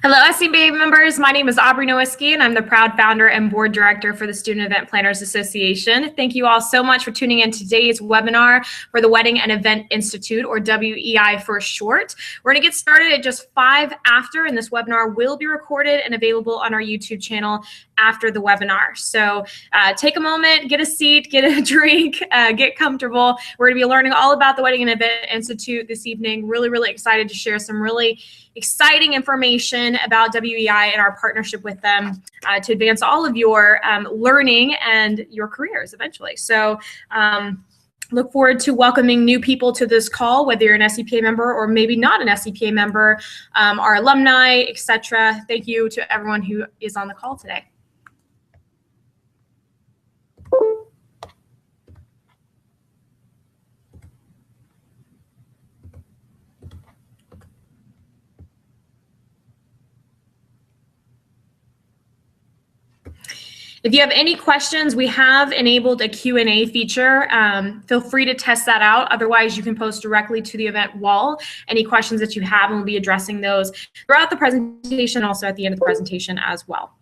Hello, SEPA members. My name is Aubrey Nowicki, and I'm the proud founder and board director for the Student Event Planners Association. Thank you all so much for tuning in to today's webinar for the Wedding and Event Institute, or WEI for short. We're going to get started at just 5 after, and this webinar will be recorded and available on our YouTube channel after the webinar. So take a moment, get a seat, get a drink, get comfortable. We're going to be learning all about the Wedding and Event Institute this evening. Really excited to share some really exciting information about WEI and our partnership with them to advance all of your learning and your careers eventually. So look forward to welcoming new people to this call, whether you're an SEPA member or maybe not an SEPA member, our alumni, etc. Thank you to everyone who is on the call today. If you have any questions, we have enabled a Q&A feature. Feel free to test that out. Otherwise, you can post directly to the event wall any questions that you have, and we'll be addressing those throughout the presentation, also at the end of the presentation as well.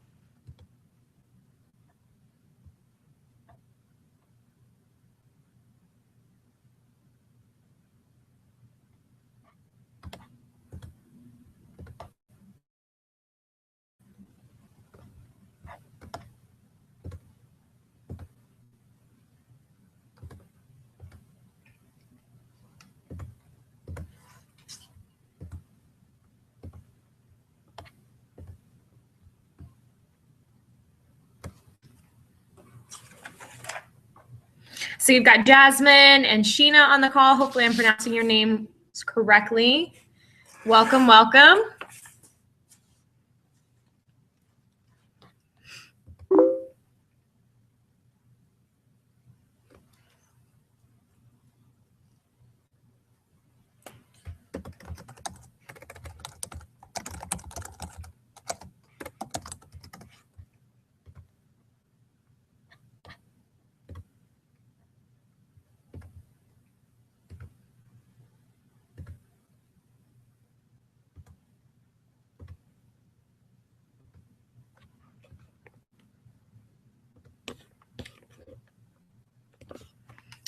So you've got Jasmine and Sheena on the call. Hopefully I'm pronouncing your names correctly. Welcome, welcome.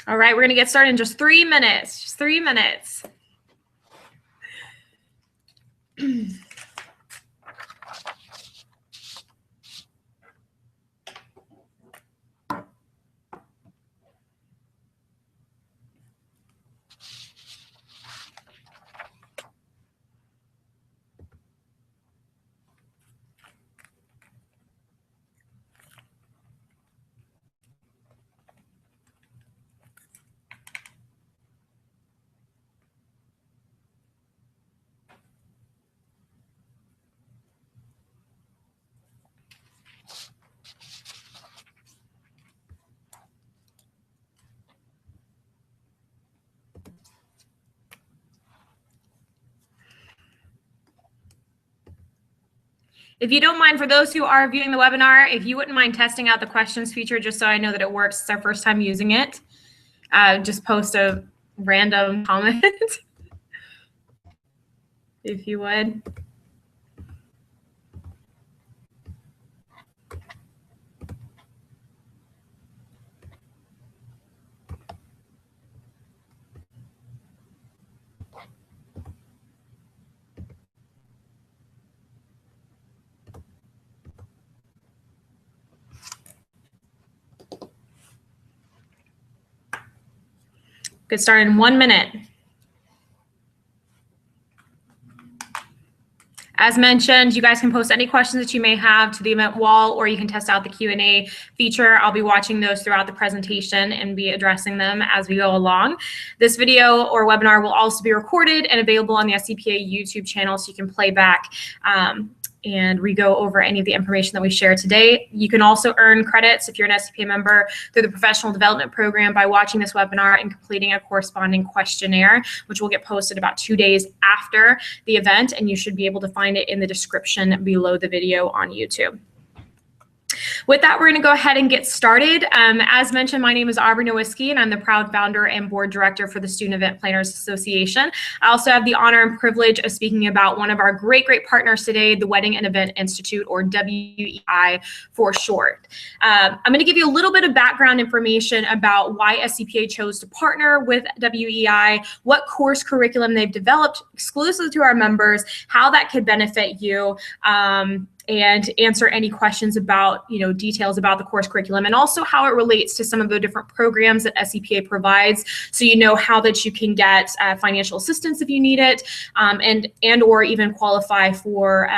All right, we're going to get started in just 3 minutes. Just 3 minutes. If you don't mind, for those who are viewing the webinar, if you wouldn't mind testing out the questions feature just so I know that it works, it's our first time using it, just post a random comment, if you would. Get started in 1 minute. As mentioned, you guys can post any questions that you may have to the event wall, or you can test out the Q&A feature. I'll be watching those throughout the presentation and be addressing them as we go along. This video or webinar will also be recorded and available on the SEPA YouTube channel, so you can play back and re-go over any of the information that we share today. You can also earn credits if you're an SEPA member through the Professional Development Program by watching this webinar and completing a corresponding questionnaire, which will get posted about 2 days after the event, and you should be able to find it in the description below the video on YouTube. With that, we're going to go ahead and get started. As mentioned, my name is Aubrey Nowicki, and I'm the proud founder and board director for the Student Event Planners Association. I also have the honor and privilege of speaking about one of our great partners today, the Wedding and Event Institute, or WEI for short. I'm going to give you a little bit of background information about why SEPA chose to partner with WEI, what course curriculum they've developed exclusively to our members, how that could benefit you, and answer any questions about, details about the course curriculum, and also how it relates to some of the different programs that SEPA provides, so you know how that you can get financial assistance if you need it, and or even qualify for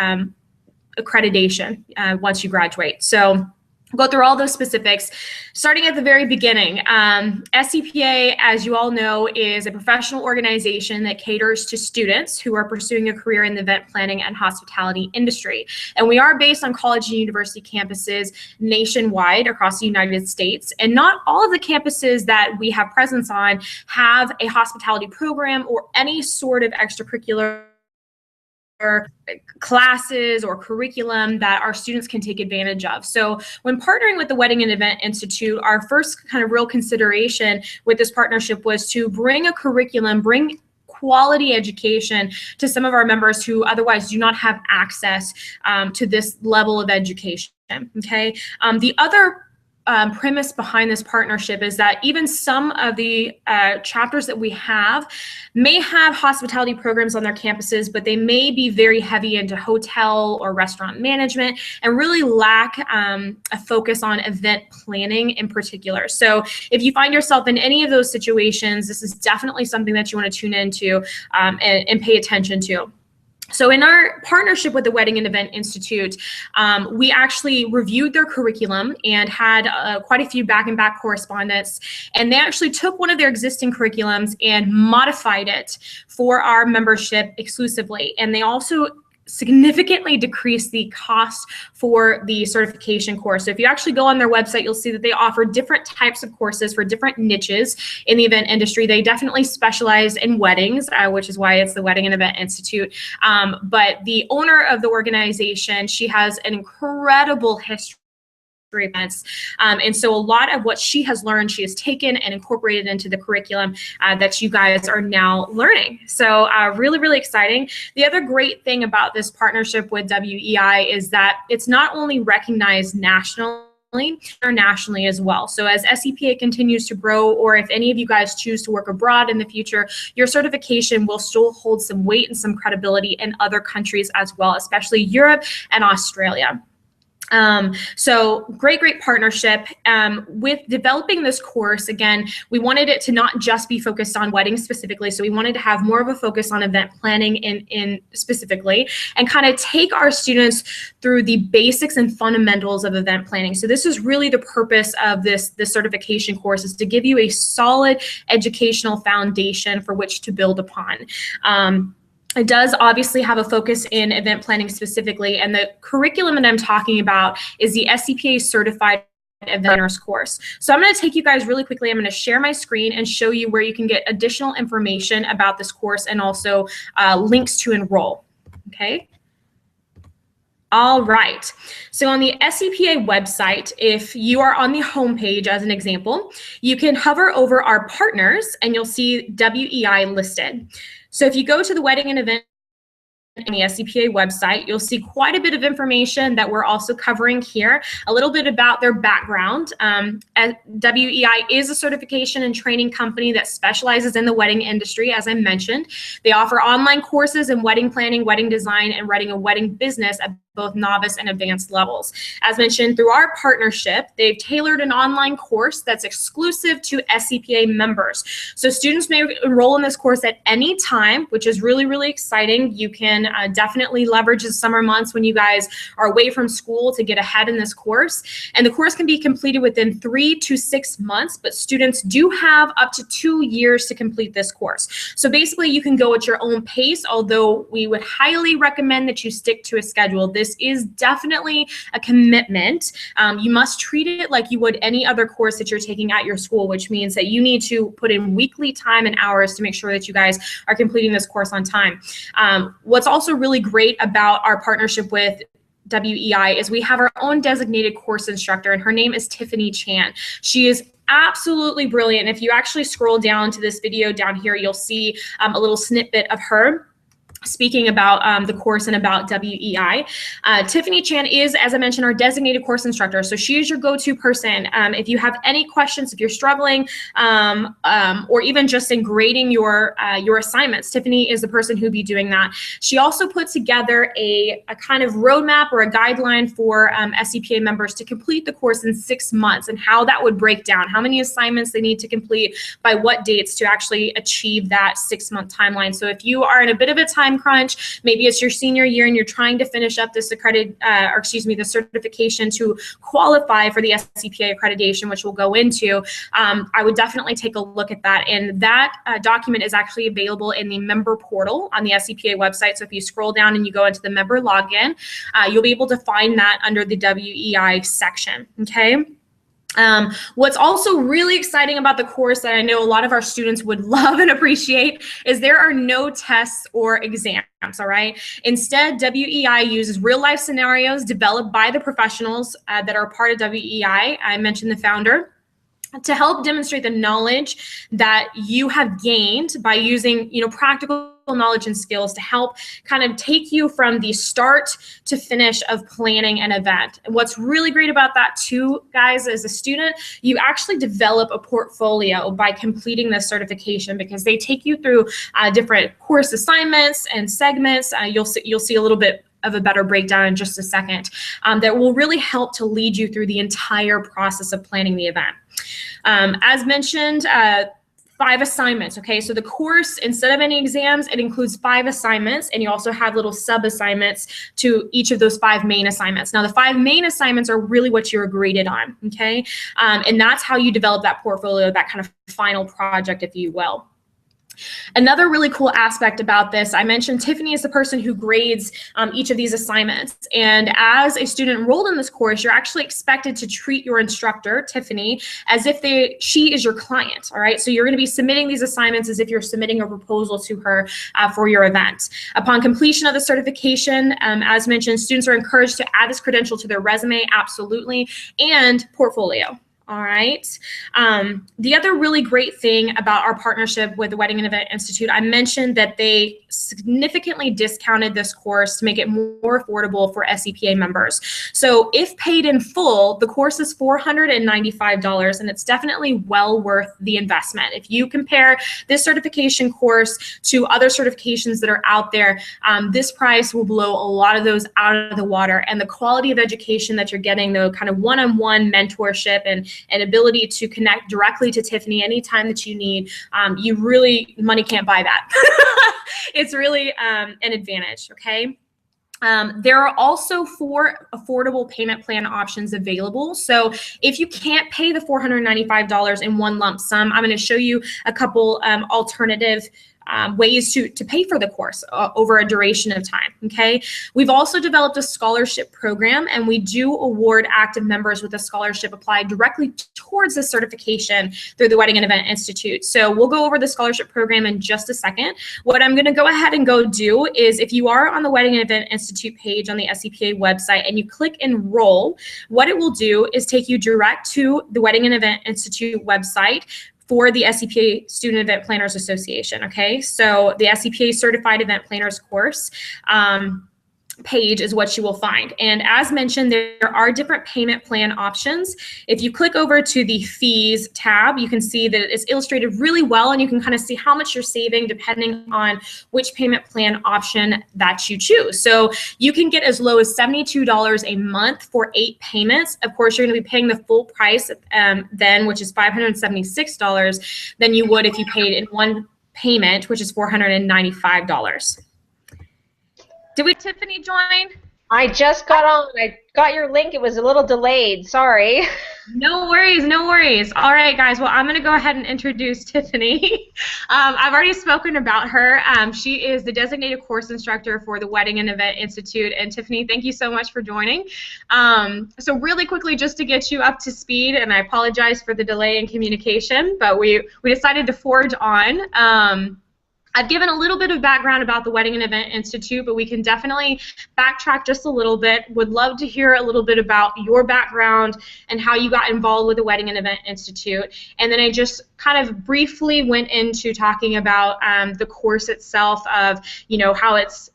accreditation once you graduate. So we'll go through all those specifics. Starting at the very beginning, SEPA, as you all know, is a professional organization that caters to students who are pursuing a career in the event planning and hospitality industry. And we are based on college and university campuses nationwide across the United States. And not all of the campuses that we have presence on have a hospitality program or any sort of extracurricular classes or curriculum that our students can take advantage of. So when partnering with the Wedding and Event Institute, our first kind of real consideration with this partnership was to bring a curriculum, bring quality education to some of our members who otherwise do not have access to this level of education. Okay. The other premise behind this partnership is that even some of the chapters that we have may have hospitality programs on their campuses, but they may be very heavy into hotel or restaurant management and really lack a focus on event planning in particular. So if you find yourself in any of those situations, this is definitely something that you want to tune into and pay attention to. So in our partnership with the Wedding and Event Institute, we actually reviewed their curriculum and had quite a few back-and-back correspondence, and they actually took one of their existing curriculums and modified it for our membership exclusively. And they also significantly decrease the cost for the certification course. So if you actually go on their website, you'll see that they offer different types of courses for different niches in the event industry. They definitely specialize in weddings, which is why it's the Wedding and Event Institute. But the owner of the organization, she has an incredible history events. And so a lot of what she has learned, she has taken and incorporated into the curriculum that you guys are now learning. So really, really exciting. The other great thing about this partnership with WEI is that it's not only recognized nationally, internationally as well. So as SEPA continues to grow, or if any of you guys choose to work abroad in the future, your certification will still hold some weight and some credibility in other countries as well, especially Europe and Australia. So great partnership. With developing this course, again, we wanted it to not just be focused on weddings specifically. So we wanted to have more of a focus on event planning in specifically, and kind of take our students through the basics and fundamentals of event planning. So this is really the purpose of this certification course, is to give you a solid educational foundation for which to build upon. It does obviously have a focus in event planning specifically, and the curriculum that I'm talking about is the SEPA Certified Eventers course. So I'm going to take you guys really quickly. I'm going to share my screen and show you where you can get additional information about this course and also links to enroll. Okay. All right. So on the SEPA website, if you are on the homepage as an example, you can hover over our partners and you'll see WEI listed. So if you go to the Wedding and Event on the SEPA website, you'll see quite a bit of information that we're also covering here, a little bit about their background. WEI is a certification and training company that specializes in the wedding industry, as I mentioned. They offer online courses in wedding planning, wedding design, and running a wedding business at both novice and advanced levels. As mentioned, through our partnership, they've tailored an online course that's exclusive to SEPA members. So students may enroll in this course at any time, which is really, really exciting. You can definitely leverage the summer months when you guys are away from school to get ahead in this course. And the course can be completed within 3 to 6 months, but students do have up to 2 years to complete this course. So basically you can go at your own pace, although we would highly recommend that you stick to a schedule. This is definitely a commitment. You must treat it like you would any other course that you're taking at your school, which means that you need to put in weekly time and hours to make sure that you guys are completing this course on time. What's also really great about our partnership with WEI is we have our own designated course instructor, and her name is Tiffany Chan. She is absolutely brilliant. If you actually scroll down to this video down here, you'll see a little snippet of her speaking about the course and about WEI. Tiffany Chan is, as I mentioned, our designated course instructor. So she is your go-to person. If you have any questions, if you're struggling, or even just in grading your assignments, Tiffany is the person who'd be doing that. She also put together a kind of roadmap or a guideline for SEPA members to complete the course in 6 months, and how that would break down, how many assignments they need to complete by what dates to actually achieve that 6-month timeline. So if you are in a bit of a time crunch, maybe it's your senior year and you're trying to finish up this the certification to qualify for the SEPA accreditation, which we'll go into, I would definitely take a look at that. And that document is actually available in the member portal on the SEPA website. So if you scroll down and you go into the member login, you'll be able to find that under the WEI section, okay? What's also really exciting about the course that I know a lot of our students would love and appreciate is there are no tests or exams, all right? Instead, WEI uses real-life scenarios developed by the professionals that are part of WEI. I mentioned the founder, to help demonstrate the knowledge that you have gained by using, practical knowledge and skills to help kind of take you from the start to finish of planning an event. And what's really great about that too, guys, as a student, you actually develop a portfolio by completing this certification, because they take you through different course assignments and segments. You'll see a little bit of a better breakdown in just a second, that will really help to lead you through the entire process of planning the event. As mentioned, 5 assignments, okay? So the course, instead of any exams, it includes 5 assignments, and you also have little sub-assignments to each of those 5 main assignments. Now, the 5 main assignments are really what you're graded on, okay? And that's how you develop that portfolio, that kind of final project, if you will. Another really cool aspect about this, I mentioned Tiffany is the person who grades each of these assignments. And as a student enrolled in this course, you're actually expected to treat your instructor, Tiffany, as if she is your client, all right? So you're gonna be submitting these assignments as if you're submitting a proposal to her for your event. Upon completion of the certification, as mentioned, students are encouraged to add this credential to their resume, absolutely, and portfolio. All right. The other really great thing about our partnership with the Wedding and Event Institute, I mentioned that they significantly discounted this course to make it more affordable for SEPA members. So if paid in full, the course is $495, and it's definitely well worth the investment. If you compare this certification course to other certifications that are out there, this price will blow a lot of those out of the water, and the quality of education that you're getting, the kind of one-on-one mentorship and ability to connect directly to Tiffany anytime that you need, money can't buy that. It's really an advantage, okay? There are also 4 affordable payment plan options available. So if you can't pay the $495 in one lump sum, I'm going to show you a couple alternative ways to pay for the course over a duration of time, okay? We've also developed a scholarship program, and we do award active members with a scholarship applied directly towards the certification through the Wedding and Event Institute. So we'll go over the scholarship program in just a second. What I'm gonna go ahead and go do is, if you are on the Wedding and Event Institute page on the SEPA website and you click enroll, what it will do is take you direct to the Wedding and Event Institute website for the SEPA Student Event Planners Association, okay? So the SEPA Certified Event Planners course page is what you will find. And as mentioned, there are different payment plan options. If you click over to the fees tab, you can see that it's illustrated really well, and you can kind of see how much you're saving depending on which payment plan option that you choose. So you can get as low as $72 a month for 8 payments. Of course, you're going to be paying the full price then, which is $576, than you would if you paid in one payment, which is $495. Did we, Tiffany, join? I just got on. I got your link. It was a little delayed. Sorry. No worries, no worries. All right, guys. Well, I'm going to go ahead and introduce Tiffany. I've already spoken about her. She is the designated course instructor for the Wedding and Event Institute. And Tiffany, thank you so much for joining. So really quickly, just to get you up to speed, and I apologize for the delay in communication, but we decided to forge on. I've given a little bit of background about the Wedding and Event Institute, but we can definitely backtrack just a little bit. Would love to hear a little bit about your background and how you got involved with the Wedding and Event Institute. And then I just kind of briefly went into talking about the course itself of, how it's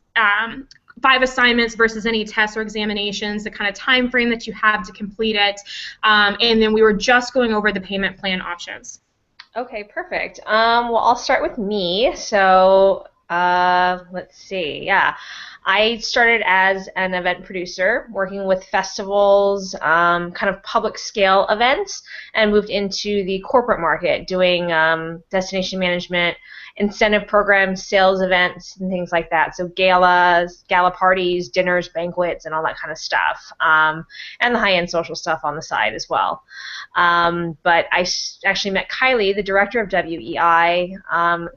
5 assignments versus any tests or examinations, the kind of time frame that you have to complete it. And then we were just going over the payment plan options. Okay, perfect. Well, I'll start with me. So, let's see. Yeah, I started as an event producer, working with festivals, kind of public scale events, and moved into the corporate market, doing destination management, incentive programs, sales events, and things like that. So galas, gala parties, dinners, banquets, and all that kind of stuff, and the high-end social stuff on the side as well. But I actually met Kylie, the director of WEI,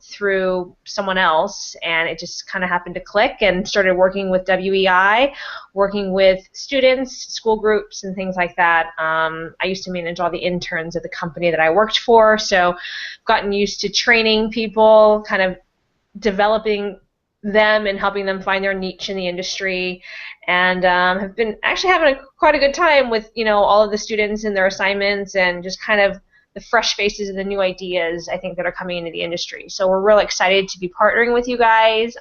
through someone else, and it just kind of happened to click, and started working with WEI, working with students, school groups, and things like that. I used to manage all the interns at the company that I worked for, so I've gotten used to training people, kind of developing them and helping them find their niche in the industry, and have been actually having quite a good time with all of the students and their assignments, and just kind of the fresh faces and the new ideas I think that are coming into the industry. So we're real excited to be partnering with you guys.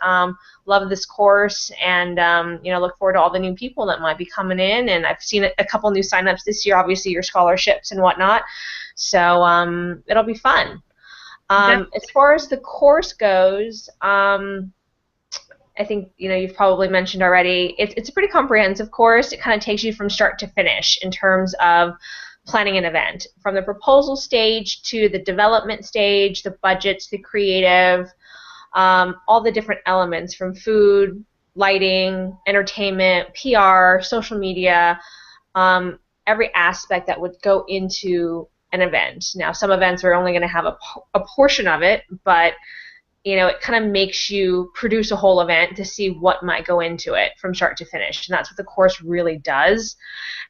Love this course, and look forward to all the new people that might be coming in. And I've seen a couple new signups this year, obviously your scholarships and whatnot. So it'll be fun. As far as the course goes, I think you've probably mentioned already, it's a pretty comprehensive course. It kind of takes you from start to finish in terms of planning an event, from the proposal stage to the development stage, the budgets, the creative, all the different elements from food, lighting, entertainment, PR, social media, every aspect that would go into an event. Now, some events are only going to have a portion of it, but it kind of makes you produce a whole event to see what might go into it from start to finish. And that's what the course really does.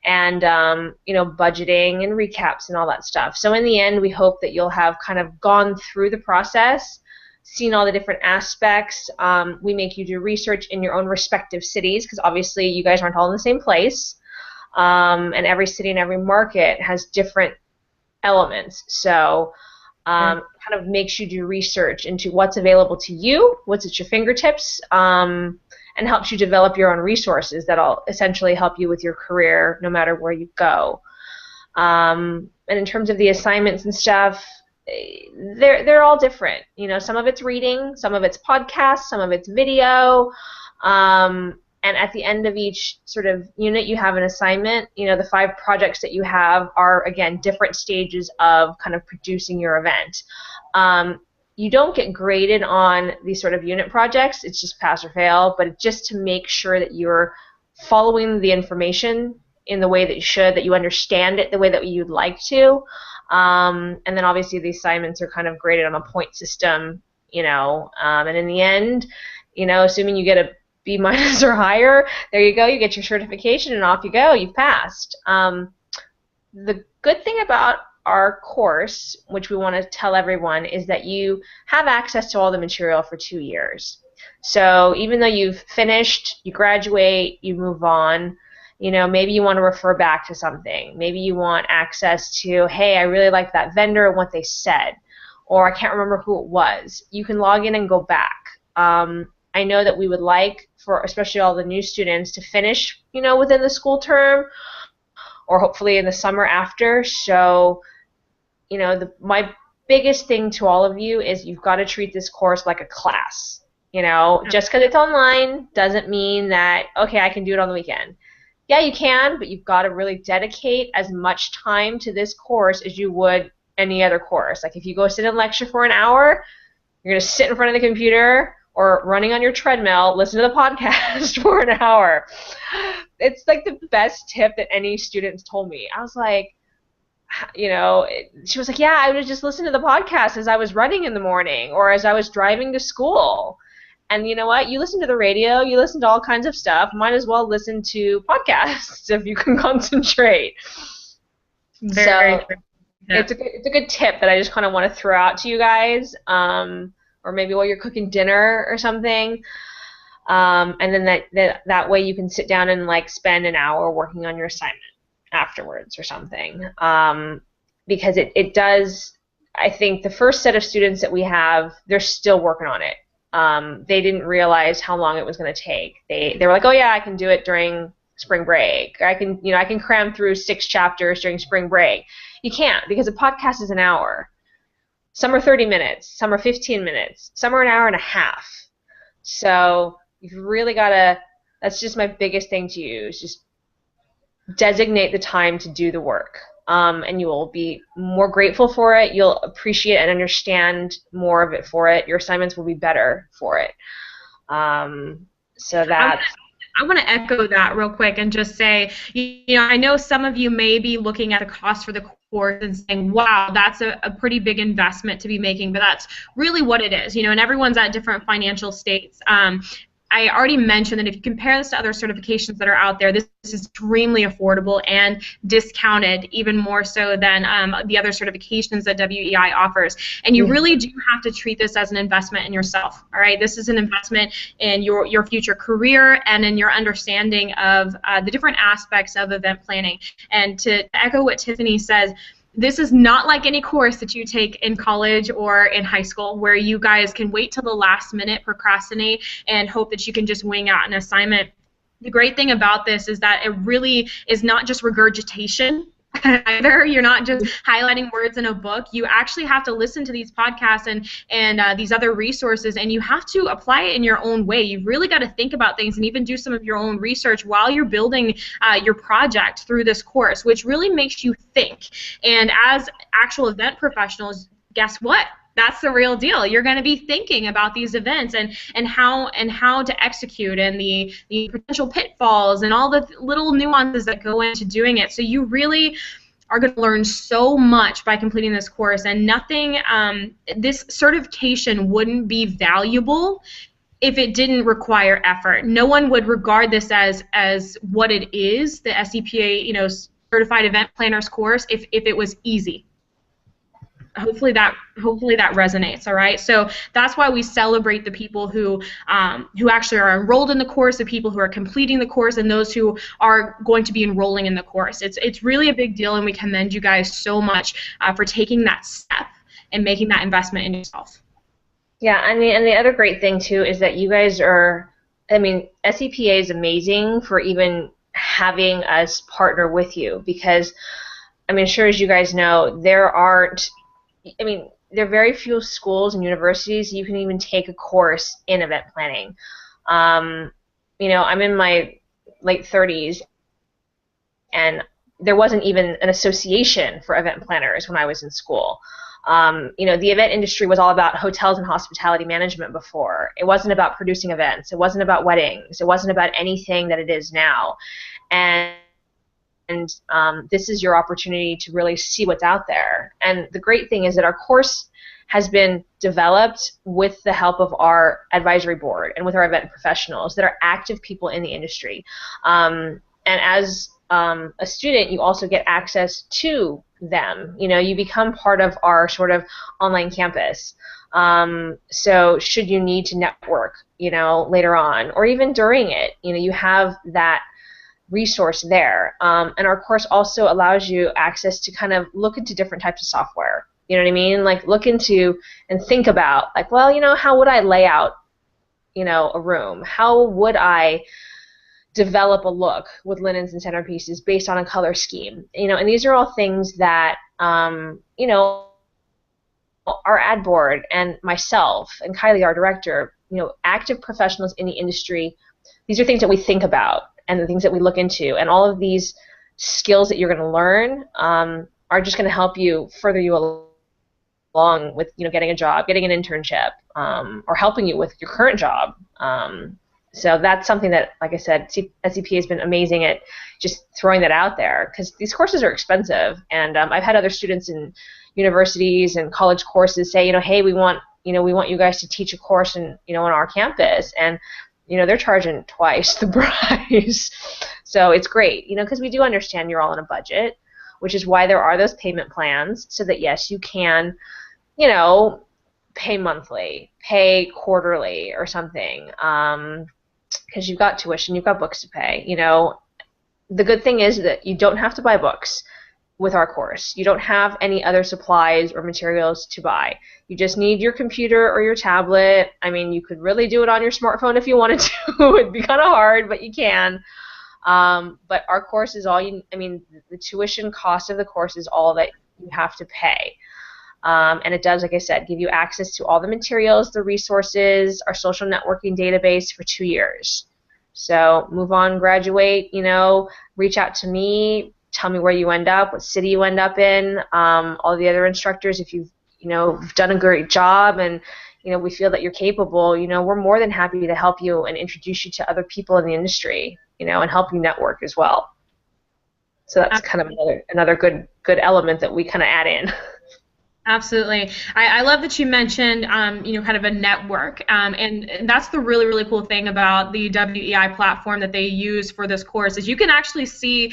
And, budgeting and recaps and all that stuff. So in the end, we hope that you'll have kind of gone through the process, seen all the different aspects. We make you do research in your own respective cities, because obviously you guys aren't all in the same place. And every city and every market has different elements. So kind of makes you do research into what's available to you, what's at your fingertips, and helps you develop your own resources that'll essentially help you with your career no matter where you go. And in terms of the assignments and stuff, they're all different. Some of it's reading, some of it's podcasts, some of it's video. And at the end of each sort of unit, you have an assignment. The 5 projects that you have are, again, different stages of kind of producing your event. You don't get graded on these sort of unit projects. It's just pass or fail, but just to make sure that you're following the information in the way that you should, that you understand it the way that you'd like to. And then obviously the assignments are kind of graded on a point system, and in the end, assuming you get a B- or higher, there you go, you get your certification and off you go, you've passed. The good thing about our course, which we want to tell everyone, is that you have access to all the material for 2 years. So even though you've finished, you graduate, you move on, maybe you want to refer back to something. Maybe you want access to, hey, I really like that vendor and what they said, or I can't remember who it was. You can log in and go back. I know that we would like for especially all the new students to finish, within the school term, or hopefully in the summer after. So, my biggest thing to all of you is you've got to treat this course like a class. Just because it's online doesn't mean that, okay, I can do it on the weekend. Yeah, you can, but you've got to really dedicate as much time to this course as you would any other course. Like if you go sit in lecture for an hour, you're going to sit in front of the computer or running on your treadmill, listen to the podcast for an hour. It's like the best tip that any student's told me. I was like, she was like, yeah, I would just listen to the podcast as I was running in the morning or as I was driving to school. And you know what? You listen to the radio, you listen to all kinds of stuff. Might as well listen to podcasts if you can concentrate. Very true. Yeah. It's a good tip that I just kind of want to throw out to you guys. or maybe while you're cooking dinner or something. And then that way you can sit down and like spend an hour working on your assignment afterwards or something. Because it does, I think the first set of students that we have, they're still working on it. They didn't realize how long it was going to take. They were like, oh yeah, I can do it during spring break. I can cram through 6 chapters during spring break. You can't, because a podcast is an hour. Some are 30 minutes, some are 15 minutes, some are an hour and a half. So you've really got to, that's just my biggest thing to you, is just designate the time to do the work. And you will be more grateful for it. You'll appreciate and understand more of it for it. Your assignments will be better for it. So that's... I want to echo that real quick and just say, I know some of you may be looking at the cost for the course and saying, wow, that's a pretty big investment to be making, but that's really what it is, and everyone's at different financial states. I already mentioned that if you compare this to other certifications that are out there, this is extremely affordable and discounted, even more so than the other certifications that WEI offers. And you really do have to treat this as an investment in yourself. All right, this is an investment in your future career and in your understanding of the different aspects of event planning. And to echo what Tiffany says, this is not like any course that you take in college or in high school where you guys can wait till the last minute, procrastinate, and hope that you can just wing out an assignment. The great thing about this is that it really is not just regurgitation either. You're not just highlighting words in a book. You actually have to listen to these podcasts and these other resources, and you have to apply it in your own way. You've really got to think about things and even do some of your own research while you're building your project through this course, which really makes you think. And as actual event professionals, guess what? That's the real deal. You're going to be thinking about these events and how to execute, and the potential pitfalls and all the little nuances that go into doing it. So you really are going to learn so much by completing this course, and nothing, this certification wouldn't be valuable if it didn't require effort. No one would regard this as what it is, the SEPA, Certified Event Planners course, if it was easy. Hopefully that resonates. All right, so that's why we celebrate the people who actually are enrolled in the course, the people who are completing the course, and those who are going to be enrolling in the course. It's really a big deal, and we commend you guys so much for taking that step and making that investment in yourself. Yeah, I mean, and the other great thing too is that you guys are, I mean, SEPA is amazing for even having us partner with you, because, I mean, sure as you guys know, there are very few schools and universities you can even take a course in event planning. I'm in my late 30s, and there wasn't even an association for event planners when I was in school. The event industry was all about hotels and hospitality management before. It wasn't about producing events. It wasn't about weddings. It wasn't about anything that it is now. And this is your opportunity to really see what's out there. And the great thing is that our course has been developed with the help of our advisory board and with our event professionals that are active people in the industry. And as a student, you also get access to them. You become part of our sort of online campus. So should you need to network, later on, or even during it, you have that resource there. And our course also allows you access to kind of look into different types of software. You know what I mean? Like look into and think about, like, well, how would I lay out, a room? How would I develop a look with linens and centerpieces based on a color scheme? And these are all things that, our ad board and myself and Kylie, our director, active professionals in the industry, these are things that we think about and the things that we look into, and all of these skills that you're going to learn are just going to help you further you along with getting a job, getting an internship, or helping you with your current job. So that's something that, like I said, SEPA has been amazing at just throwing that out there, because these courses are expensive, and I've had other students in universities and college courses say, hey, we want you guys to teach a course on our campus, and they're charging twice the price. So it's great, because we do understand you're all on a budget, which is why there are those payment plans, so that yes, you can, pay monthly, pay quarterly or something, because you've got tuition, you've got books to pay. You know, the good thing is that you don't have to buy books with our course. You don't have any other supplies or materials to buy. You just need your computer or your tablet. I mean, you could really do it on your smartphone if you wanted to. It'd be kind of hard, but you can. But our course is all you, I mean, the tuition cost of the course is all that you have to pay. And it does, like I said, give you access to all the materials, the resources, our social networking database for 2 years. So move on, graduate, you know, reach out to me, tell me where you end up, what city you end up in, all the other instructors, if you've, you know, done a great job and, you know, we feel that you're capable, you know, we're more than happy to help you and introduce you to other people in the industry, you know, and help you network as well. So that's kind of another good element that we kind of add in. Absolutely. I love that you mentioned, you know, kind of a network. And that's the really, really cool thing about the WEI platform that they use for this course is you can actually see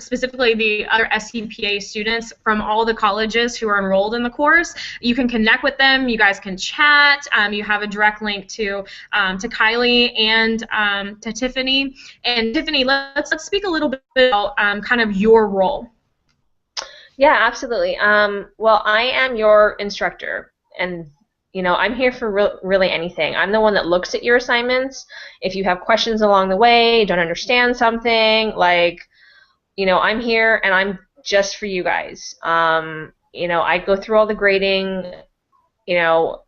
specifically the other SEPA students from all the colleges who are enrolled in the course. You can connect with them. You guys can chat. You have a direct link to Kylie and to Tiffany. And Tiffany, let's speak a little bit about kind of your role. Yeah, absolutely. Well, I am your instructor, and you know, I'm here for really anything. I'm the one that looks at your assignments. If you have questions along the way, don't understand something, like, you know, I'm here and I'm just for you guys. You know, I go through all the grading. You know,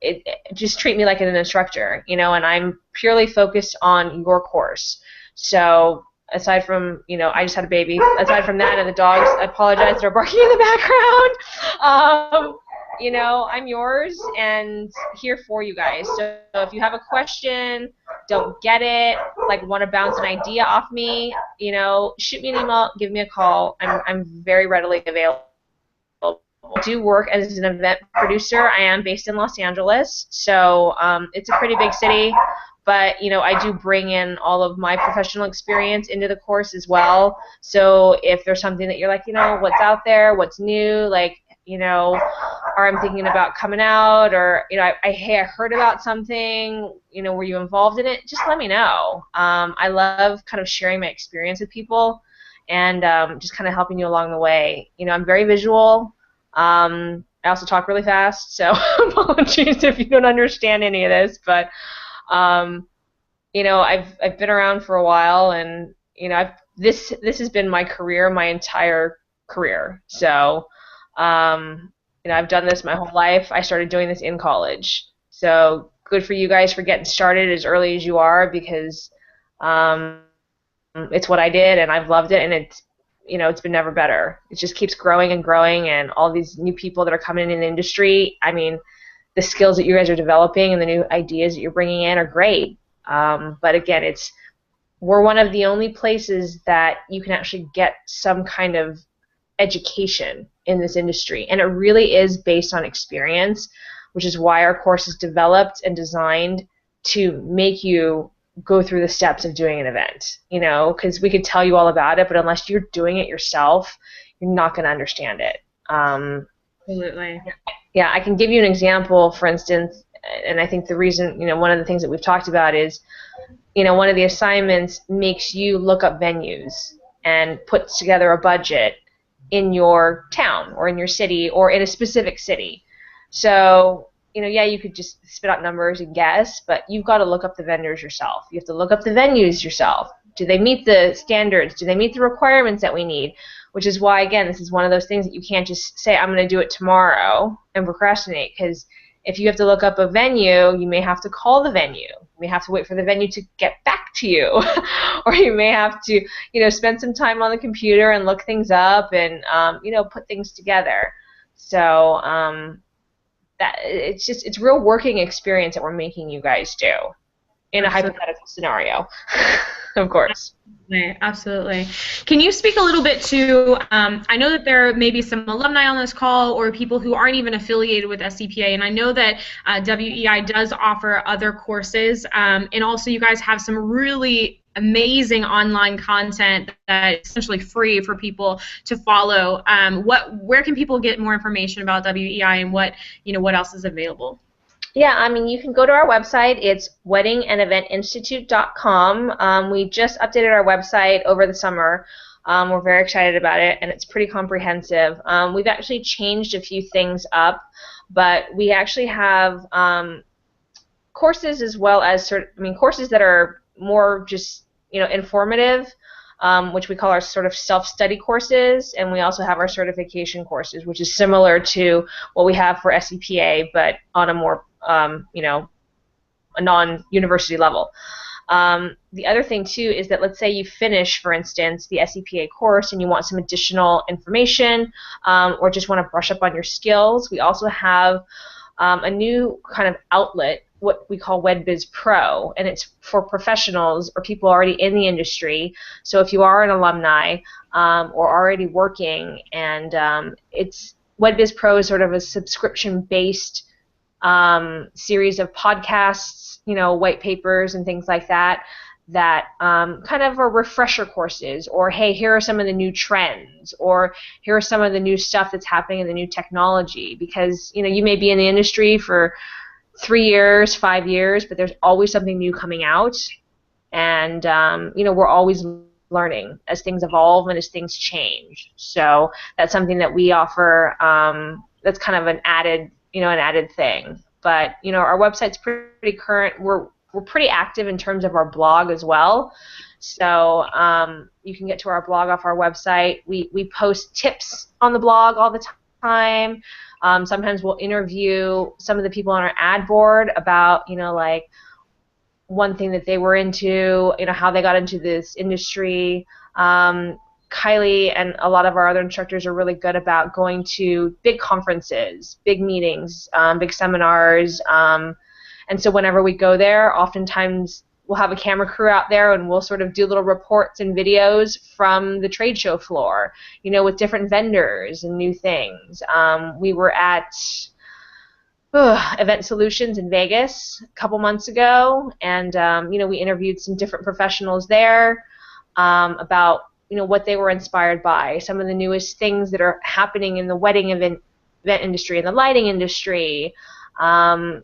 just treat me like an instructor. You know, and I'm purely focused on your course. So aside from, you know, I just had a baby. Aside from that and the dogs, I apologize, they're barking in the background. You know, I'm yours and here for you guys. So if you have a question, don't get it, like want to bounce an idea off me, you know, shoot me an email, give me a call. I'm very readily available. I do work as an event producer. I am based in Los Angeles, so it's a pretty big city. But, you know, I do bring in all of my professional experience into the course as well. So if there's something that you're like, you know, what's out there, what's new, like, you know, or I'm thinking about coming out, or, you know, hey, I heard about something, you know, were you involved in it? Just let me know. I love kind of sharing my experience with people and just kind of helping you along the way. You know, I'm very visual. I also talk really fast, so apologies if you don't understand any of this, but you know, I've been around for a while, and you know, this has been my career, my entire career. So, you know, I've done this my whole life. I started doing this in college. So good for you guys for getting started as early as you are, because it's what I did, and I've loved it, and it's, you know, it's been never better. It just keeps growing and growing, and all these new people that are coming in the industry. I mean, the skills that you guys are developing and the new ideas that you're bringing in are great. But again, we're one of the only places that you can actually get some kind of education in this industry. And it really is based on experience, which is why our course is developed and designed to make you go through the steps of doing an event. You know, because we could tell you all about it, but unless you're doing it yourself, you're not going to understand it. Absolutely. Yeah, I can give you an example, for instance, and I think the reason, you know, one of the things that we've talked about is, you know, one of the assignments makes you look up venues and put together a budget in your town or in your city or in a specific city. So, you know, yeah, you could just spit out numbers and guess, but you've got to look up the vendors yourself. You have to look up the venues yourself. Do they meet the standards? Do they meet the requirements that we need? Which is why, again, this is one of those things that you can't just say, I'm going to do it tomorrow and procrastinate, because if you have to look up a venue, you may have to call the venue. You may have to wait for the venue to get back to you. Or you may have to, you know, spend some time on the computer and look things up and, you know, put things together. So that it's real working experience that we're making you guys do in a hypothetical scenario, of course. Absolutely. Can you speak a little bit to, I know that there may be some alumni on this call or people who aren't even affiliated with SEPA, and I know that WEI does offer other courses, and also you guys have some really amazing online content that is essentially free for people to follow. Where can people get more information about WEI and what else is available? Yeah, I mean, you can go to our website. It's weddingandeventinstitute.com. We just updated our website over the summer. We're very excited about it, and it's pretty comprehensive. We've actually changed a few things up, but we actually have courses as well as courses that are more just informative, which we call our sort of self-study courses, and we also have our certification courses, which is similar to what we have for SEPA, but on a more a non-university level. The other thing too is that, let's say you finish, for instance, the SEPA course and you want some additional information, or just want to brush up on your skills. We also have a new kind of outlet, what we call WedBiz Pro, and it's for professionals or people already in the industry. So if you are an alumni or already working, and it's WedBiz Pro is sort of a subscription-based series of podcasts, white papers and things like that, that kind of are refresher courses, or hey, here are some of the new trends, or here are some of the new stuff that's happening in the new technology, because you may be in the industry for 3 years, 5 years, but there's always something new coming out, and we're always learning as things evolve and as things change. So that's something that we offer. That's kind of an added thing. But our website's pretty current. We're pretty active in terms of our blog as well. So you can get to our blog off our website. We post tips on the blog all the time. Sometimes we'll interview some of the people on our ad board about, like one thing that they were into, how they got into this industry. Kylie and a lot of our other instructors are really good about going to big conferences, big meetings, big seminars. And so whenever we go there, oftentimes we'll have a camera crew out there, and we'll sort of do little reports and videos from the trade show floor, with different vendors and new things. We were at Event Solutions in Vegas a couple months ago, and we interviewed some different professionals there about what they were inspired by, some of the newest things that are happening in the wedding event industry and the lighting industry. So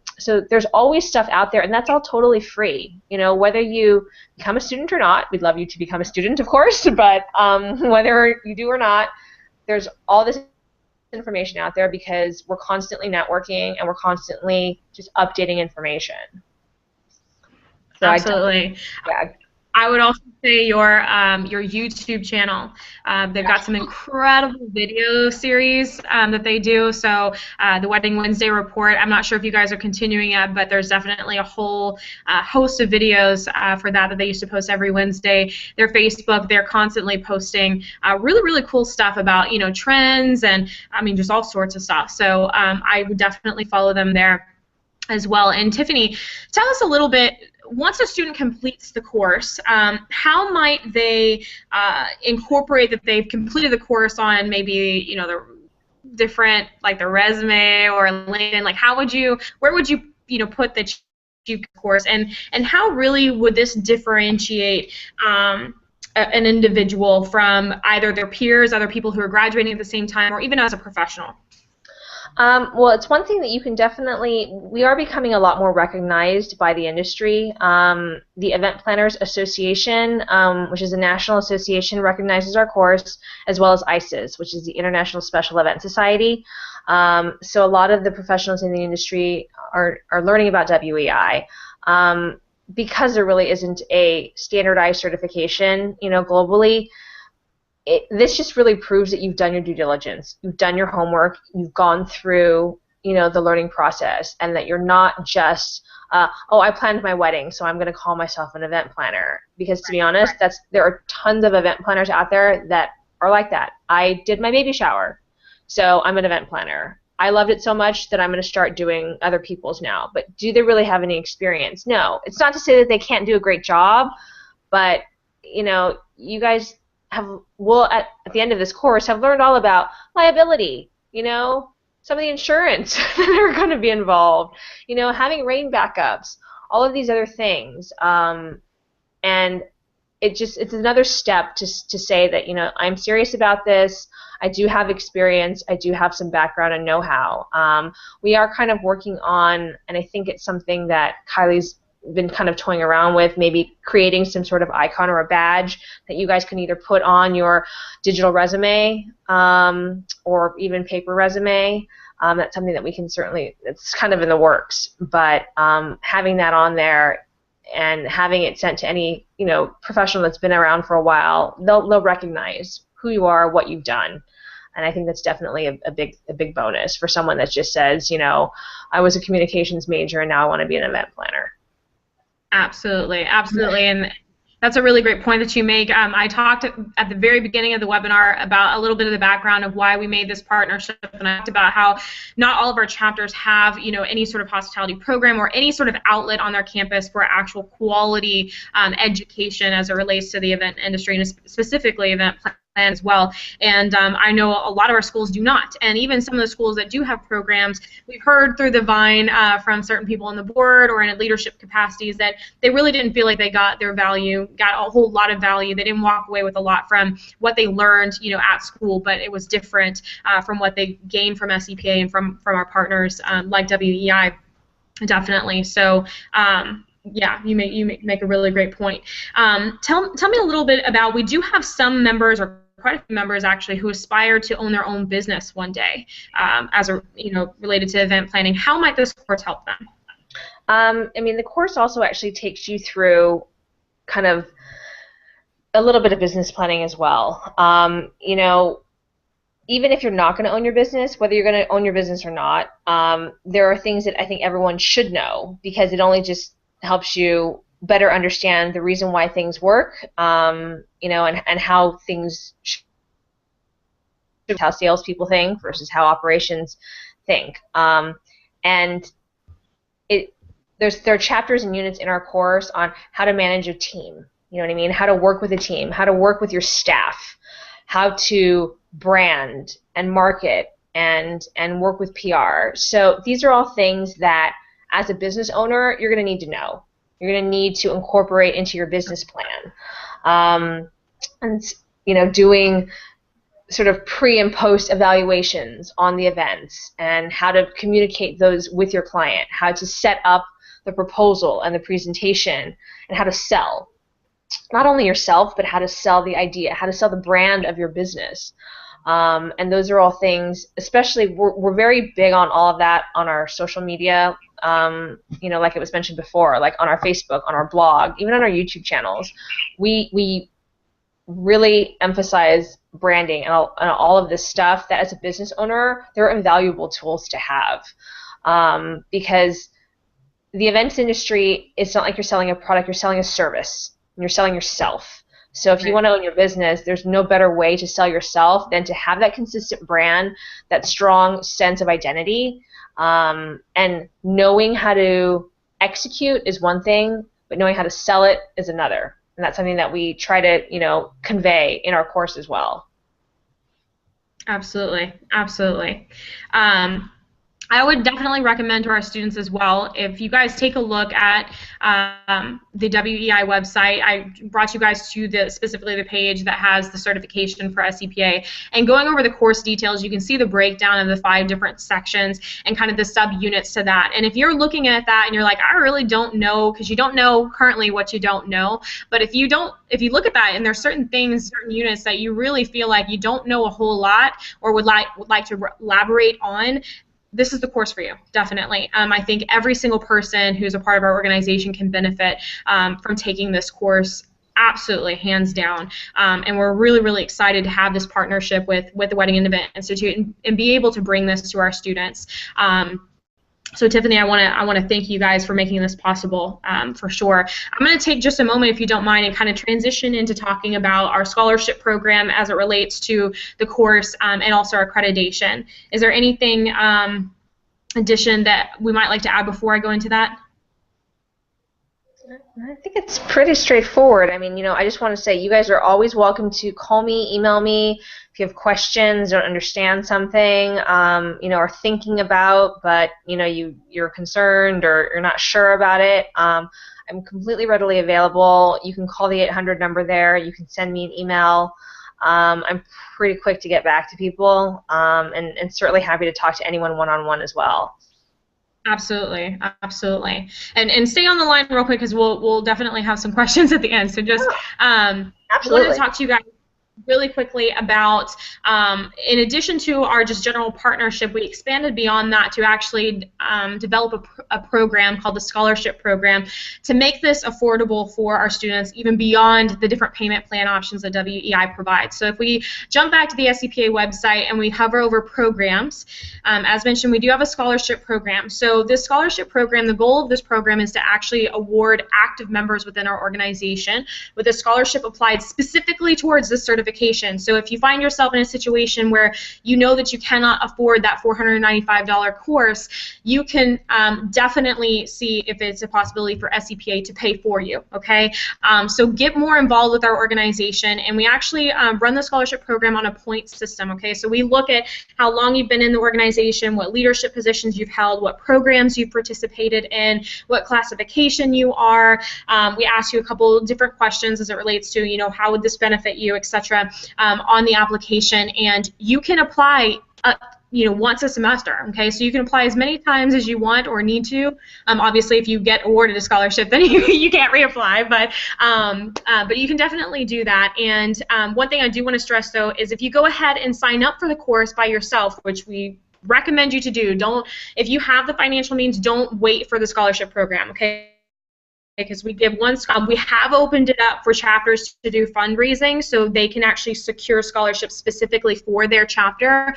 there's always stuff out there, and that's all totally free. Whether you become a student or not, we'd love you to become a student, of course, but whether you do or not, there's all this information out there because we're constantly networking and we're constantly just updating information. So absolutely. I would also say your YouTube channel. They've got some incredible video series that they do. So the Wedding Wednesday Report, I'm not sure if you guys are continuing it, but there's definitely a whole host of videos for that they used to post every Wednesday. Their Facebook, they're constantly posting really, really cool stuff about, trends and, just all sorts of stuff. So I would definitely follow them there as well. And Tiffany, tell us a little bit, once a student completes the course, how might they incorporate that they've completed the course on maybe, the different, like the resume or LinkedIn? Like, where would you, put the course, and how really would this differentiate an individual from either their peers, other people who are graduating at the same time, or even as a professional? Well, it's one thing that you can we are becoming a lot more recognized by the industry. The Event Planners Association, which is a national association, recognizes our course, as well as ISES, which is the International Special Event Society. So a lot of the professionals in the industry are learning about WEI. Because there really isn't a standardized certification, globally. This just really proves that you've done your due diligence, you've done your homework, you've gone through, the learning process, and that you're not just, I planned my wedding, so I'm going to call myself an event planner. Because to be honest, there are tons of event planners out there that are like that. I did my baby shower, so I'm an event planner. I loved it so much that I'm going to start doing other people's now. But do they really have any experience? No. It's not to say that they can't do a great job, but you guys will at the end of this course have learned all about liability, some of the insurance that are going to be involved, having rain backups, all of these other things. And it's another step to say that, you know, I'm serious about this. I do have experience. I do have some background and know-how. We are kind of working on, and I think it's something that Kylie's been kind of toying around with, maybe creating some sort of icon or a badge that you guys can either put on your digital resume or even paper resume. That's something that we can certainly, it's kind of in the works, but having that on there and having it sent to any, you know, professional that's been around for a while, they'll recognize who you are, what you've done. And I think that's definitely a big bonus for someone that just says, you know, I was a communications major and now I want to be an event planner. Absolutely, absolutely, and that's a really great point that you make. I talked at the very beginning of the webinar about a little bit of the background of why we made this partnership, and I talked about how not all of our chapters have, you know, any sort of hospitality program or any sort of outlet on their campus for actual quality education as it relates to the event industry and specifically event planning as well. And I know a lot of our schools do not, and even some of the schools that do have programs, we've heard through the vine from certain people on the board or in leadership capacities that they really didn't feel like they got their value, got a whole lot of value. They didn't walk away with a lot from what they learned, you know, at school, but it was different from what they gained from SEPA and from our partners like WEI, definitely. So yeah, you make a really great point. Tell me a little bit about, we do have some members, or quite a few members actually, who aspire to own their own business one day, as a, you know, related to event planning. How might this course help them? I mean, the course also actually takes you through kind of a little bit of business planning as well. You know, even if you're not going to own your business, whether you're going to own your business or not, there are things that I think everyone should know, because it only just helps you better understand the reason why things work, you know, and how things how salespeople think versus how operations think. And there are chapters and units in our course on how to manage a team. You know what I mean? How to work with a team, how to work with your staff, how to brand and market and work with PR. So these are all things that, as a business owner, you're going to need to know. You're going to need to incorporate into your business plan. And, you know, doing sort of pre and post evaluations on the events and how to communicate those with your client, how to set up the proposal and the presentation, and how to sell. Not only yourself, but how to sell the idea, how to sell the brand of your business. And those are all things, especially we're very big on all of that on our social media, you know, like it was mentioned before, like on our Facebook, on our blog, even on our YouTube channels. We really emphasize branding and all of this stuff that, as a business owner, they're invaluable tools to have, because the events industry, it's not like you're selling a product, you're selling a service, and you're selling yourself. So if you want to own your business, there's no better way to sell yourself than to have that consistent brand, that strong sense of identity, and knowing how to execute is one thing, but knowing how to sell it is another. And that's something that we try to, you know, convey in our course as well. Absolutely, absolutely. I would definitely recommend to our students as well, if you guys take a look at the WEI website. I brought you guys to specifically the page that has the certification for SEPA, and going over the course details, you can see the breakdown of the 5 different sections and kind of the sub-units to that. And if you're looking at that and you're like, I really don't know, because you don't know currently what you don't know, but if you look at that and there's certain things, certain units that you really feel like you don't know a whole lot or would like to elaborate on, this is the course for you, definitely. I think every single person who's a part of our organization can benefit from taking this course, absolutely, hands down. And we're really, really excited to have this partnership with the Wedding and Event Institute and be able to bring this to our students. So Tiffany, I want to thank you guys for making this possible, for sure. I'm going to take just a moment, if you don't mind, and kind of transition into talking about our scholarship program as it relates to the course, and also our accreditation. Is there anything addition that we might like to add before I go into that? I think it's pretty straightforward. I mean, you know, I just want to say you guys are always welcome to call me, email me if you have questions, don't understand something, you know, or thinking about, but you know, you're concerned or you're not sure about it. I'm completely readily available. You can call the 800 number there. You can send me an email. I'm pretty quick to get back to people, and certainly happy to talk to anyone one-on-one as well. Absolutely, absolutely. And stay on the line real quick because we'll definitely have some questions at the end. So just I wanted to talk to you guys really quickly about, in addition to our just general partnership, we expanded beyond that to actually develop a program called the Scholarship Program to make this affordable for our students, even beyond the different payment plan options that WEI provides. So if we jump back to the SEPA website and we hover over programs, as mentioned, we do have a scholarship program. So this scholarship program, the goal of this program is to actually award active members within our organization with a scholarship applied specifically towards this certification. So if you find yourself in a situation where you know that you cannot afford that $495 course, you can definitely see if it's a possibility for SEPA to pay for you, okay? So get more involved with our organization, and we actually run the scholarship program on a point system, okay? So we look at how long you've been in the organization, what leadership positions you've held, what programs you've participated in, what classification you are. We ask you a couple different questions as it relates to, you know, how would this benefit you, etc. On the application, and you can apply you know, once a semester, okay? So you can apply as many times as you want or need to. Obviously, if you get awarded a scholarship, then you can't reapply, but you can definitely do that. And one thing I do want to stress, though, is if you go ahead and sign up for the course by yourself, which we recommend you to do, if you have the financial means, don't wait for the scholarship program, okay? Because we give we have opened it up for chapters to do fundraising, so they can actually secure scholarships specifically for their chapter,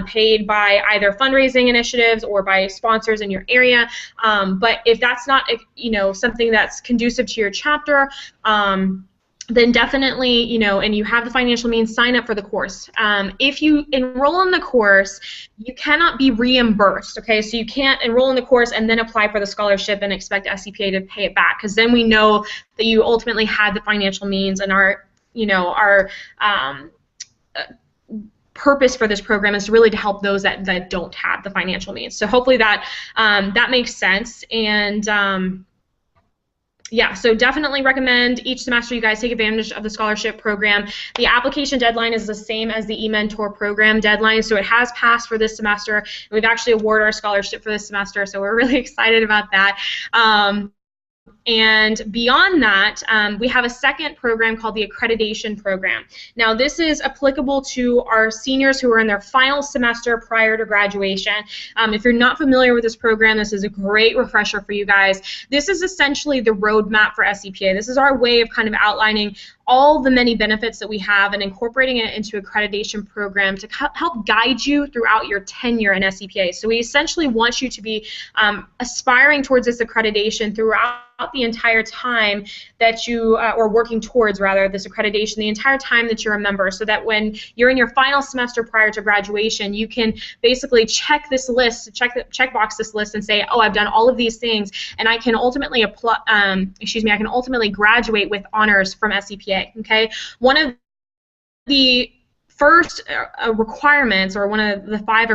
paid by either fundraising initiatives or by sponsors in your area. But if that's not, you know, something that's conducive to your chapter, then definitely, you know, and you have the financial means, sign up for the course. If you enroll in the course, you cannot be reimbursed, okay? So you can't enroll in the course and then apply for the scholarship and expect SEPA to pay it back, because then we know that you ultimately had the financial means, and our, you know, our purpose for this program is really to help those that don't have the financial means. So hopefully that that makes sense. And yeah, so definitely recommend each semester you guys take advantage of the scholarship program. The application deadline is the same as the eMentor program deadline, so it has passed for this semester. And we've actually awarded our scholarship for this semester, so we're really excited about that. And beyond that, we have a second program called the Accreditation Program. Now, this is applicable to our seniors who are in their final semester prior to graduation. If you're not familiar with this program, this is a great refresher for you guys. This is essentially the roadmap for SEPA. This is our way of kind of outlining all the many benefits that we have and incorporating it into accreditation program to help guide you throughout your tenure in SEPA. So we essentially want you to be aspiring towards this accreditation throughout the entire time that you, or working towards rather, this accreditation the entire time that you're a member, so that when you're in your final semester prior to graduation, you can basically check this list, checkbox this list and say, oh, I've done all of these things, and I can ultimately apply, I can ultimately graduate with honors from SEPA. Okay, one of the first requirements, or one of the 5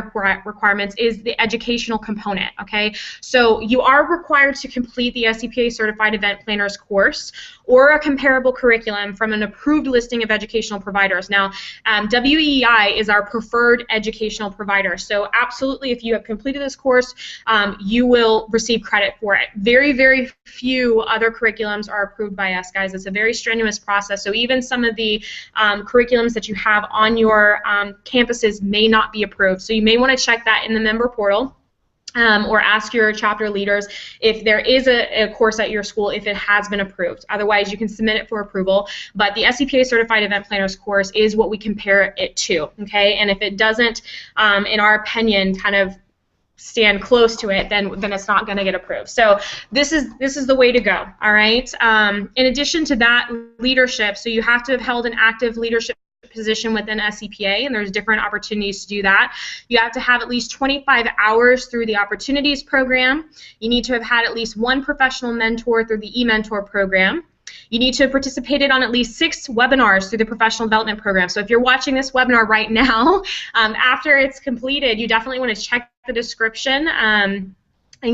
requirements, is the educational component, okay? So you are required to complete the SEPA Certified Event Planners course or a comparable curriculum from an approved listing of educational providers. Now, WEI is our preferred educational provider, so absolutely, if you have completed this course, you will receive credit for it. Very, very few other curriculums are approved by us, guys. It's a very strenuous process, so even some of the curriculums that you have on your campuses may not be approved. So you may want to check that in the member portal. Or ask your chapter leaders if there is a course at your school, if it has been approved. Otherwise, you can submit it for approval. But the SEPA Certified Event Planners course is what we compare it to, okay? And if it doesn't, in our opinion, kind of stand close to it, then it's not going to get approved. So this is the way to go, all right? In addition to that, leadership. So you have to have held an active leadership position within SEPA, and there's different opportunities to do that. You have to have at least 25 hours through the Opportunities Program. You need to have had at least 1 professional mentor through the eMentor program. You need to have participated on at least 6 webinars through the Professional Development Program. So if you're watching this webinar right now, after it's completed, you definitely want to check the description and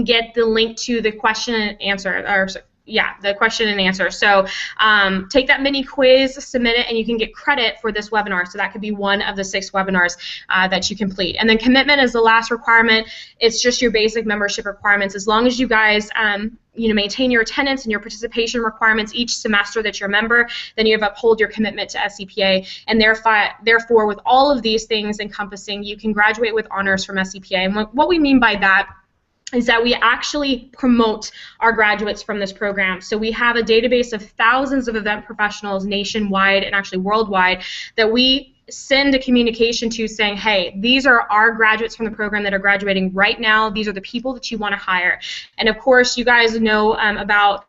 get the link to the question and answer, or the question and answer. So take that mini quiz, submit it, and you can get credit for this webinar. So that could be one of the 6 webinars that you complete. And then commitment is the last requirement. It's just your basic membership requirements. As long as you guys maintain your attendance and your participation requirements each semester that you're a member, then you have uphold your commitment to SEPA. And therefore, with all of these things encompassing, you can graduate with honors from SEPA. And what we mean by that is that we actually promote our graduates from this program. So we have a database of thousands of event professionals nationwide and actually worldwide that we send a communication to saying, hey, these are our graduates from the program that are graduating right now. These are the people that you want to hire. And of course, you guys know about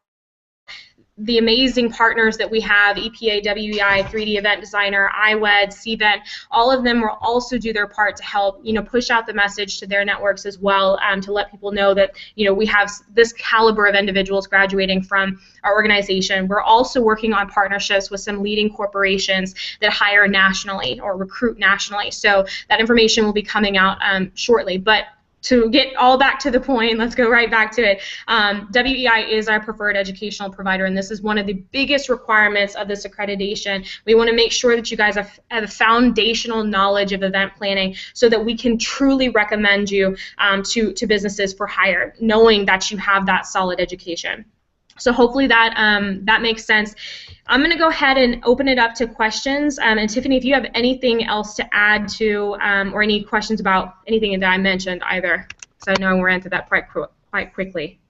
the amazing partners that we have, EPA, WEI, 3D Event Designer, iWed, CVent, all of them will also do their part to help, push out the message to their networks as well, to let people know that, we have this caliber of individuals graduating from our organization. We're also working on partnerships with some leading corporations that hire nationally or recruit nationally. So that information will be coming out shortly. But to get all back to the point, let's go right back to it. WEI is our preferred educational provider, and this is one of the biggest requirements of this accreditation. We want to make sure that you guys have a foundational knowledge of event planning so that we can truly recommend you to businesses for hire, knowing that you have that solid education. So hopefully that makes sense. I'm going to go ahead and open it up to questions. And Tiffany, if you have anything else to add to, or any questions about anything that I mentioned either, because I know we ran through that quite quickly.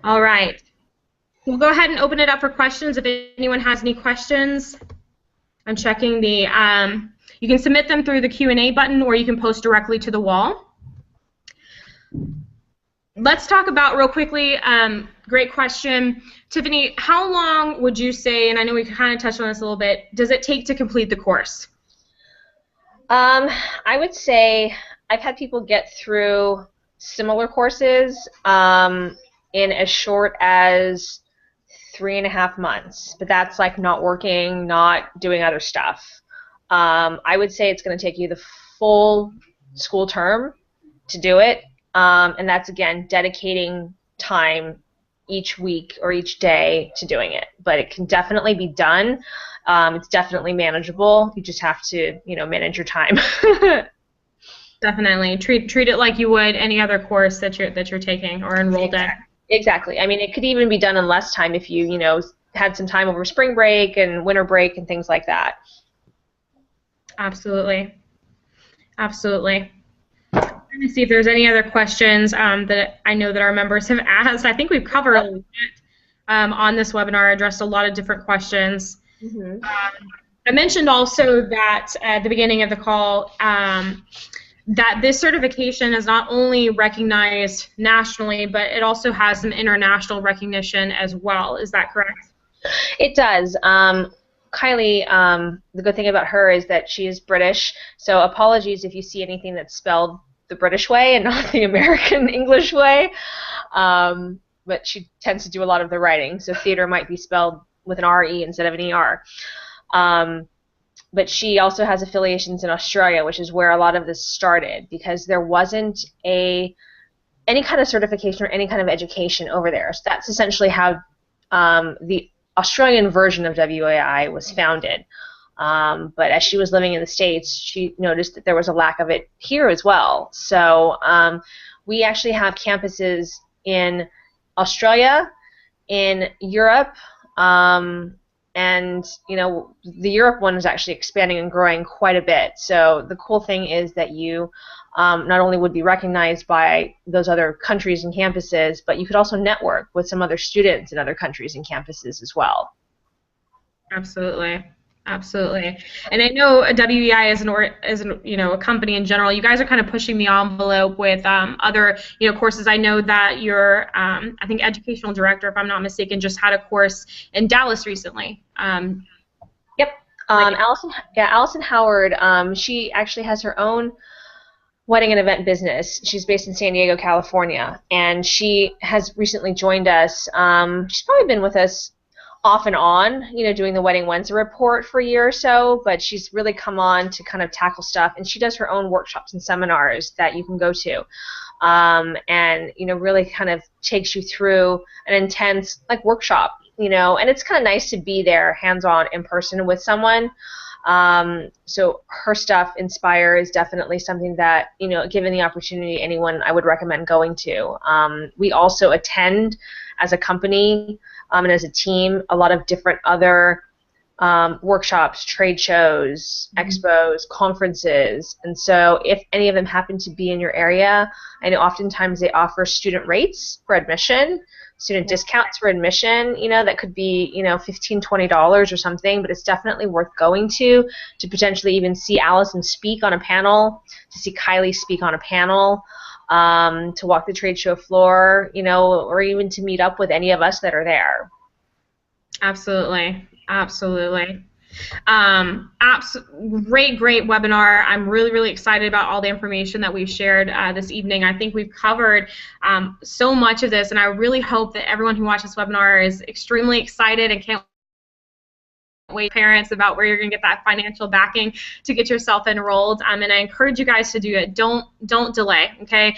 All right. We'll go ahead and open it up for questions if anyone has any questions. I'm checking the, you can submit them through the Q&A button or you can post directly to the wall. Let's talk about real quickly, great question. Tiffany, how long would you say, and I know we kind of touched on this a little bit, does it take to complete the course? I would say I've had people get through similar courses in as short as 3.5 months, but that's like not working, not doing other stuff. I would say it's going to take you the full school term to do it, and that's, again, dedicating time each week or each day to doing it. But it can definitely be done. It's definitely manageable. You just have to, manage your time. Definitely treat it like you would any other course that you're taking or enrolled in. Exactly. I mean, it could even be done in less time if you, had some time over spring break and winter break and things like that. Absolutely. Absolutely. I'm trying to see if there's any other questions that I know that our members have asked. I think we've covered a lot on this webinar, addressed a lot of different questions. Mm-hmm. I mentioned also that at the beginning of the call that this certification is not only recognized nationally, but it also has some international recognition as well. Is that correct? It does. Kylie, the good thing about her is that she is British, so apologies if you see anything that's spelled the British way and not the American English way, but she tends to do a lot of the writing, so theater might be spelled with an R-E instead of an E-R. But she also has affiliations in Australia, which is where a lot of this started, because there wasn't any kind of certification or any kind of education over there. So that's essentially how the Australian version of WAI was founded. But as she was living in the States, she noticed that there was a lack of it here as well. So we actually have campuses in Australia, in Europe, and the Europe one is actually expanding and growing quite a bit. So the cool thing is that you not only would be recognized by those other countries and campuses, but you could also network with some other students in other countries and campuses as well. Absolutely. Absolutely. And I know WEI is a company in general. You guys are kind of pushing the envelope with other courses. I know that your I think educational director, if I'm not mistaken, just had a course in Dallas recently. Yep. Allison Howard. She actually has her own wedding and event business. She's based in San Diego, California, and she has recently joined us. She's probably been with us off and on, doing the Wedding Wednesday report for a year or so, but she's really come on to kind of tackle stuff, and she does her own workshops and seminars that you can go to, and really kind of takes you through an intense workshop, and it's kind of nice to be there hands-on in person with someone. So her stuff, Inspire, is definitely something that, given the opportunity, anyone I would recommend going to. We also attend as a company and as a team a lot of different other workshops, trade shows, expos, conferences, and so if any of them happen to be in your area, I know oftentimes they offer student rates for admission, student discounts for admission, that could be, $15, $20 or something, but it's definitely worth going to potentially even see Allison speak on a panel, to see Kylie speak on a panel, to walk the trade show floor, or even to meet up with any of us that are there. Absolutely. Absolutely. Great webinar. I'm really excited about all the information that we've shared this evening. I think we've covered so much of this, and I really hope that everyone who watches this webinar is extremely excited and can't wait parents about where you're going to get that financial backing to get yourself enrolled, and I encourage you guys to do it. Don't delay, okay?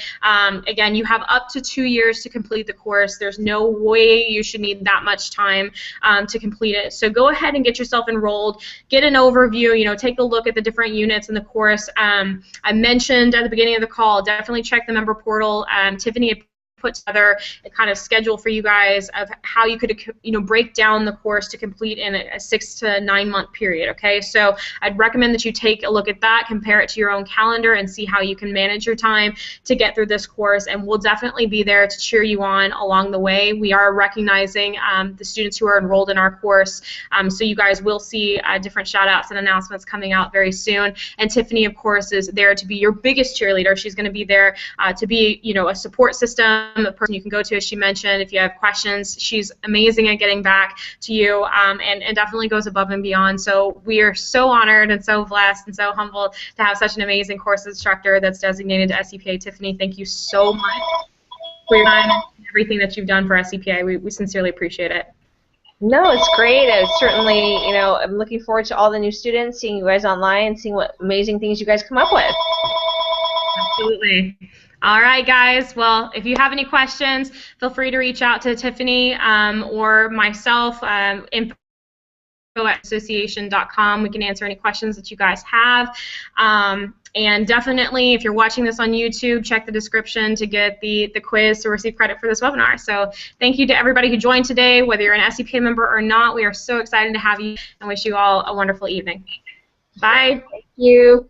Again, you have up to 2 years to complete the course. There's no way you should need that much time to complete it. So go ahead and get yourself enrolled, get an overview, take a look at the different units in the course. I mentioned at the beginning of the call, definitely check the member portal. Tiffany had put together a kind of schedule for you guys of how you could break down the course to complete in a 6 to 9 month period. Okay, so I'd recommend that you take a look at that, compare it to your own calendar, and see how you can manage your time to get through this course, and we'll definitely be there to cheer you on along the way. We are recognizing the students who are enrolled in our course, so you guys will see different shout outs and announcements coming out very soon, and Tiffany, of course, is there to be your biggest cheerleader. She's going to be there to be a support system, a person you can go to, as she mentioned, if you have questions. She's amazing at getting back to you, and definitely goes above and beyond. So we are so honored and so blessed and so humbled to have such an amazing course instructor that's designated to SEPA. Tiffany, thank you so much for your time and everything that you've done for SEPA. We sincerely appreciate it. No, it's great. It's certainly, I'm looking forward to all the new students, seeing you guys online, seeing what amazing things you guys come up with. Absolutely. All right, guys. Well, if you have any questions, feel free to reach out to Tiffany or myself, info@association.com. We can answer any questions that you guys have. And definitely, if you're watching this on YouTube, check the description to get the quiz to receive credit for this webinar. So thank you to everybody who joined today, whether you're an SEPA member or not. We are so excited to have you and wish you all a wonderful evening. Bye. Thank you.